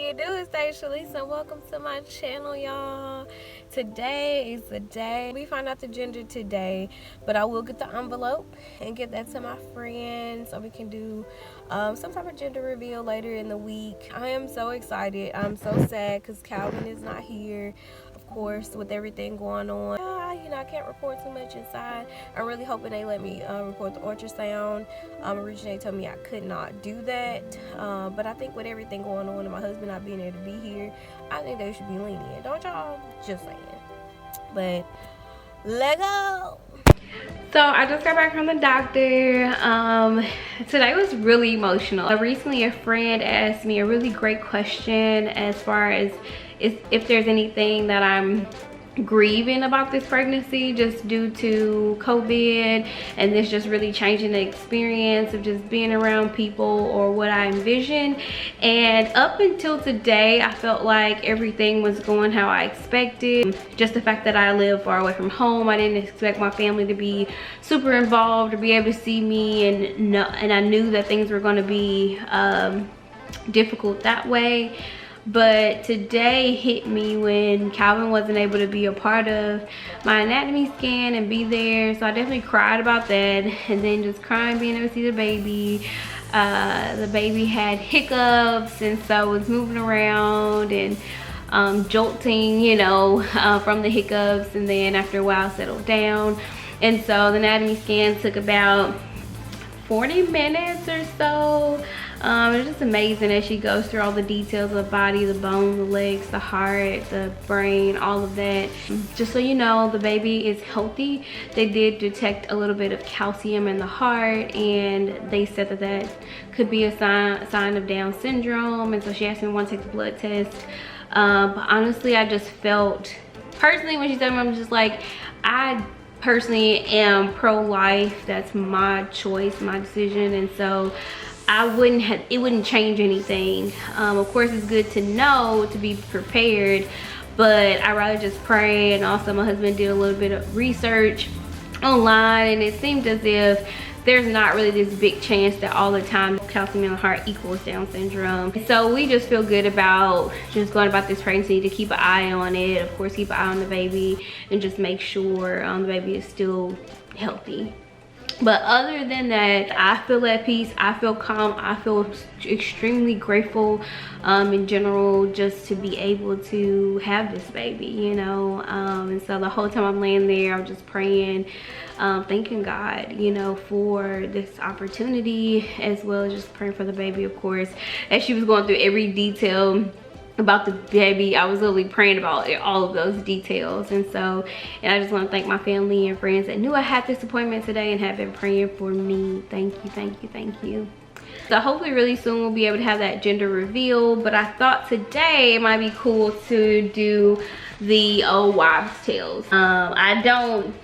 you do? It's actually so welcome to my channel, y'all. Today is the day we find out the gender today, but I will get the envelope and get that to my friend so we can do some type of gender reveal later in the week. I am so excited. I'm so sad because Calvin is not here, of course, with everything going on. I can't report too much inside. I'm really hoping they let me report the ultrasound. Originally they told me I could not do that, but I think with everything going on and my husband not being able to be here, I think they should be lenient, don't y'all? Just saying. But let go. So I just got back from the doctor. Today was really emotional. Recently a friend asked me a really great question as far as if there's anything that I'm grieving about this pregnancy just due to COVID and this just really changing the experience of just being around people or what I envisioned. And up until today, I felt like everything was going how I expected. Just the fact that I live far away from home, I didn't expect my family to be super involved or be able to see me, and I knew that things were going to be difficult that way. But today hit me when Calvin wasn't able to be a part of my anatomy scan and be there. So I definitely cried about that, and then just crying being able to see the baby. The baby had hiccups, and so was moving around and jolting, from the hiccups, and then after a while settled down. And so the anatomy scan took about 40 minutes or so. It's just amazing as she goes through all the details of the body, the bone, the legs, the heart, the brain, all of that. Just so you know, the baby is healthy. They did detect a little bit of calcium in the heart, and they said that that could be a sign of Down syndrome. And so she asked me to take the blood test. But honestly, I just felt, personally, when she said, I'm just like, I personally am pro-life. That's my choice, my decision, and so it wouldn't change anything. Of course, it's good to know, to be prepared, but I rather just pray. And also my husband did a little bit of research online, and it seemed as if there's not really this big chance that all the time calcium in the heart equals Down syndrome. So we just feel good about just going about this pregnancy, to keep an eye on it, of course keep an eye on the baby, and just make sure the baby is still healthy. But other than that, I feel at peace, I feel calm, I feel extremely grateful in general, just to be able to have this baby, and so the whole time I'm laying there, I'm just praying, thanking God, for this opportunity, as well as just praying for the baby, of course. As she was going through every detail about the baby, I was literally praying about all of those details. And I just want to thank my family and friends that knew I had this appointment today and have been praying for me. Thank you, thank you, thank you. So hopefully really soon we'll be able to have that gender reveal, but I thought today it might be cool to do the old wives' tales. I don't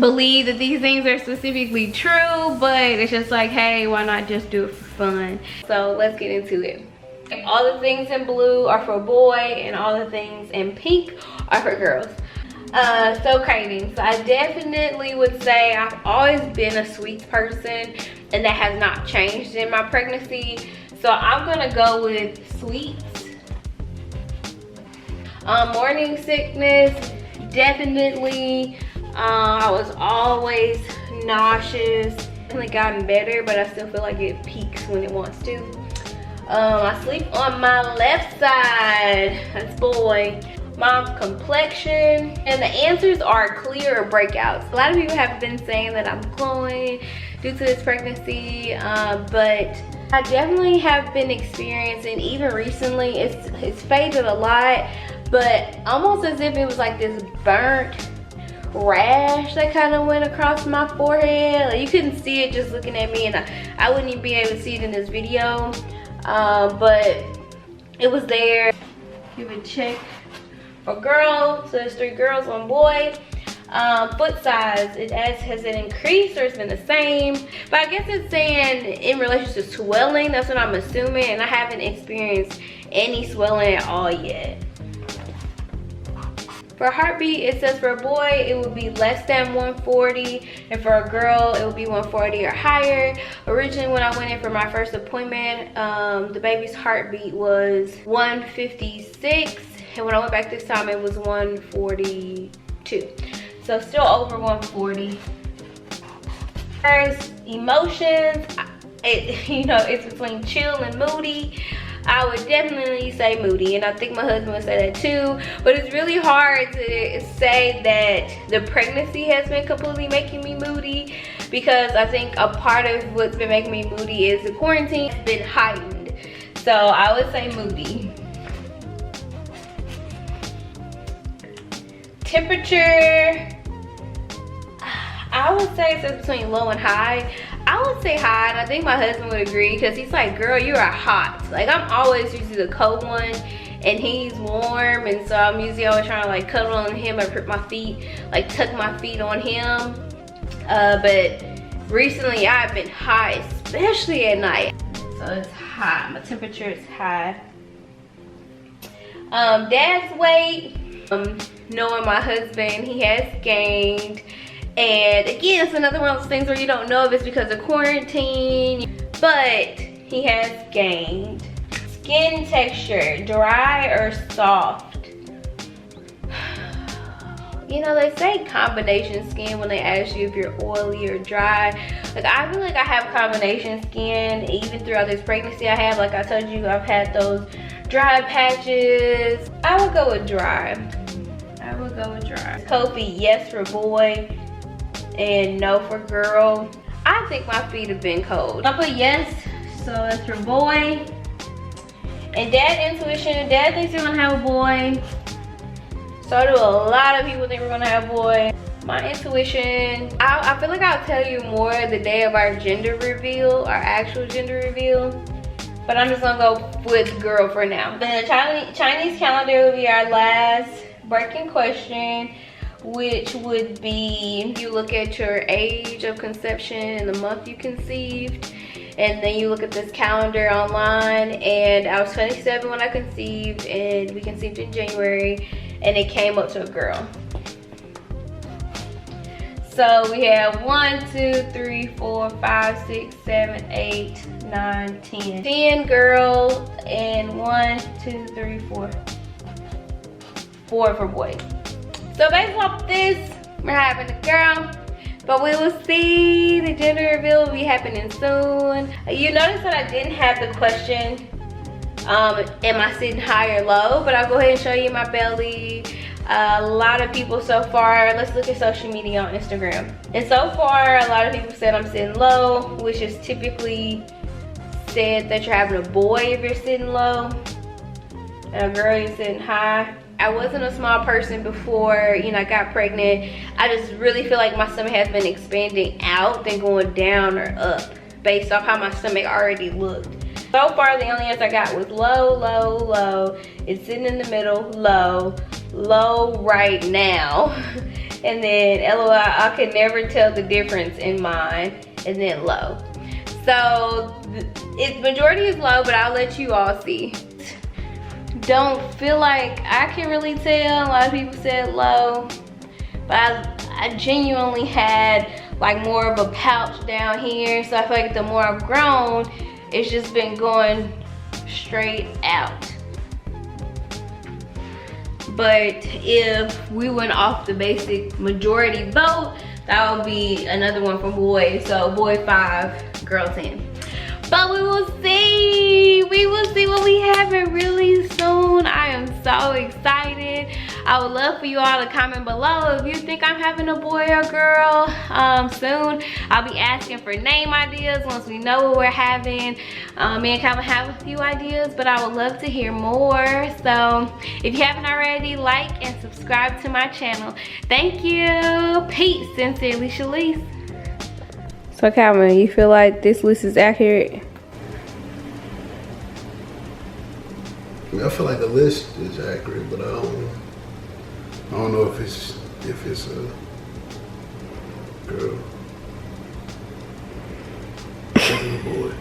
believe that these things are specifically true, but it's just like, hey, why not just do it for fun? So let's get into it. All the things in blue are for boy, and all the things in pink are for girls. So cravings. So I definitely would say I've always been a sweets person, and that has not changed in my pregnancy. So I'm gonna go with sweets. Morning sickness, definitely. I was always nauseous. Definitely gotten better, but I still feel like it peaks when it wants to. I sleep on my left side, that's boy. Mom's complexion, and the answers are clear or breakouts. A lot of people have been saying that I'm glowing due to this pregnancy, but I definitely have been experiencing, even recently, it's faded a lot, but almost as if it was like this burnt rash that kind of went across my forehead. Like, you couldn't see it just looking at me, and I wouldn't even be able to see it in this video. But it was there. Give a check for girl, so there's 3 girls, 1 boy. Foot size, has it increased or it's been the same? But I guess it's saying in relation to swelling, that's what I'm assuming, and I haven't experienced any swelling at all yet. For heartbeat, it says for a boy, it would be less than 140, and for a girl, it would be 140 or higher. Originally, when I went in for my first appointment, the baby's heartbeat was 156, and when I went back this time, it was 142. So still over 140. As emotions, it's between chill and moody. I would definitely say moody, and I think my husband would say that too. But it's really hard to say that the pregnancy has been completely making me moody, because I think a part of what's been making me moody is the quarantine has been heightened. So I would say moody. Temperature, I would say it's between low and high. I would say high, and I think my husband would agree, because he's like, girl, you are hot. Like, I'm always usually the cold one, and he's warm, and so I'm usually always trying to like cuddle on him or put my feet, like tuck my feet on him. But recently I've been high, especially at night. So it's high, my temperature is high. Dad's weight, knowing my husband, he has gained. And again, it's another one of those things where you don't know if it's because of quarantine, but he has gained. Skin texture, dry or soft? You know, they say combination skin when they ask you if you're oily or dry. Like, I feel like I have combination skin. Even throughout this pregnancy I have, like I told you, I've had those dry patches. I would go with dry. I would go with dry. Cold feet, yes for boy and no for girl. I think my feet have been cold. I put yes, so that's for boy. And dad intuition, dad thinks you're gonna have a boy. So do a lot of people think we're gonna have a boy. My intuition, I feel like I'll tell you more the day of our gender reveal, our actual gender reveal. But I'm just gonna go with girl for now. Then the Chinese calendar will be our last breaking question, which would be, you look at your age of conception and the month you conceived, and then you look at this calendar online, and I was 27 when I conceived, and we conceived in January, and it came up to a girl. So we have 1, 2, 3, 4, 5, 6, 7, 8, 9, 10. 10 girls, and 1, 2, 3, 4. 4 for boys. So based off this, we're having a girl, but we will see. The gender reveal will be happening soon. You notice that I didn't have the question, am I sitting high or low? But I'll go ahead and show you my belly. A lot of people so far, let's look at social media on Instagram. And so far, a lot of people said I'm sitting low, which is typically said that you're having a boy if you're sitting low, and a girl you're sitting high. I wasn't a small person before, I got pregnant. I just really feel like my stomach has been expanding out than going down or up based off how my stomach already looked. So far, the only answer I got was low, low, low. It's sitting in the middle, low, low right now. And then LOL, I can never tell the difference in mine, and then low. So its majority is low, but I'll let you all see. Don't feel like I can really tell. A lot of people said low, but I genuinely had like more of a pouch down here, so I feel like the more I've grown, it's just been going straight out. But if we went off the basic majority vote, that would be another one for boys. So boy 5, girl 10. But we will see. We will see what we have really soon. I am so excited. I would love for you all to comment below if you think I'm having a boy or girl soon. I'll be asking for name ideas once we know what we're having. Me and Calvin have a few ideas, but I would love to hear more. So if you haven't already, like and subscribe to my channel. Thank you. Peace. Sincerely, Shalise. So Calvin, you feel like this list is accurate? I feel like the list is accurate, but I don't know if it's a girl or a boy.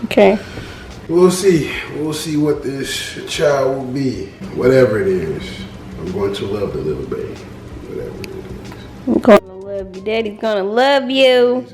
Okay. We'll see. We'll see what this child will be, whatever it is. I'm going to love the little baby, whatever it is. I'm gonna love you. Daddy's gonna love you. He's